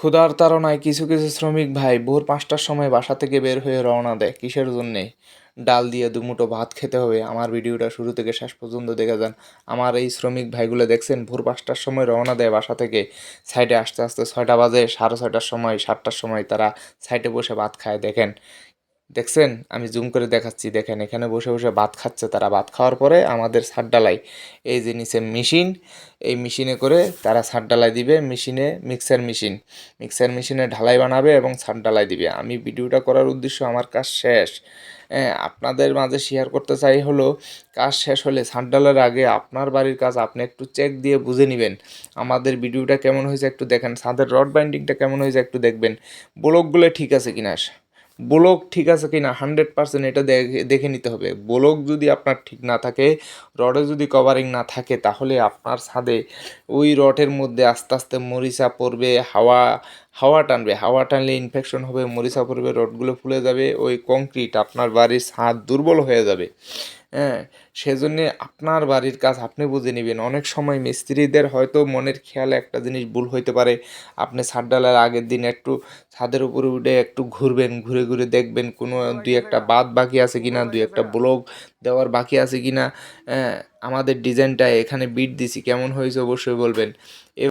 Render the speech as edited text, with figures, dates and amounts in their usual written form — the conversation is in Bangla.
ক্ষুধার তাড়নায় কিছু কিছু শ্রমিক ভাই ভোর ৫টার সময় বাসা থেকে বের হয়ে রওনা দেয় কিসের জন্যে? ডাল দিয়ে দুমুঠো ভাত খেতে হবে। আমার ভিডিওটা শুরু থেকে শেষ পর্যন্ত দেখে যান। আমার এই শ্রমিক ভাইগুলো দেখছেন ভোর ৫টার সময় রওনা দেয় বাসা থেকে। সাইডে আসতে আসতে ৬টা বাজে, ৬:৩০টার সময় ৭টার সময় তারা সাইডে বসে ভাত খায়। দেখছেন? আমি জুম করে দেখাচ্ছি, দেখেন এখানে বসে বসে ভাত খাচ্ছে তারা। ভাত খাওয়ার পরে আমাদের ছাদ ঢালাই, এই যে নিচে মেশিন, এই মেশিনে করে তারা ছাদ ঢালাই দিবে। মেশিনে মিক্সার মেশিনে ঢালাই বানাবে এবং ছাদ ঢালাই দিবে। আমি ভিডিওটা করার উদ্দেশ্য আমার কাজ শেষ, আপনাদের মাঝে শেয়ার করতে চাই হলো কাজ শেষ হলে ছাদ ঢালাইয়ের আগে আপনার বাড়ির কাজ আপনি একটু চেক দিয়ে বুঝে নেবেন। আমাদের ভিডিওটা কেমন হয়েছে একটু দেখেন, ছাদের রড বাইন্ডিংটা কেমন হয়েছে একটু দেখবেন, ব্লকগুলো ঠিক আছে কিনা, ব্লক ঠিক আছে কি না 100% এটা দেখে নিতে হবে। ব্লক যদি আপনার ঠিক না থাকে, রডে যদি কভারিং না থাকে, তাহলে আপনার ছাদে ওই রডের মধ্যে আস্তে আস্তে মরিচা পড়বে, হাওয়া টানবে, হাওয়া টানলে ইনফেকশন হবে, মরিচা পড়বে, রডগুলো ফুলে যাবে, ওই কংক্রিট আপনার বাড়ির ছাদ দুর্বল হয়ে যাবে। হ্যাঁ, সেজন্যে আপনার বাড়ির কাজ আপনি বুঝে নেবেন। অনেক সময় মিস্ত্রিদের হয়তো মনের খেয়ালে একটা জিনিস ভুল হইতে পারে। আপনি ছাদ ঢালাইয়ের আগের দিন একটু ছাদের উপরে উঠে একটু ঘুরবেন, ঘুরে ঘুরে দেখবেন কোনো দুই একটা বাদ বাকি আছে কিনা, দুই একটা ব্লক দেওয়ার বাকি আছে কিনা। আমাদের ডিজাইনটা এখানে বিট দিছি, কেমন হয়েছে অবশ্যই বলবেন।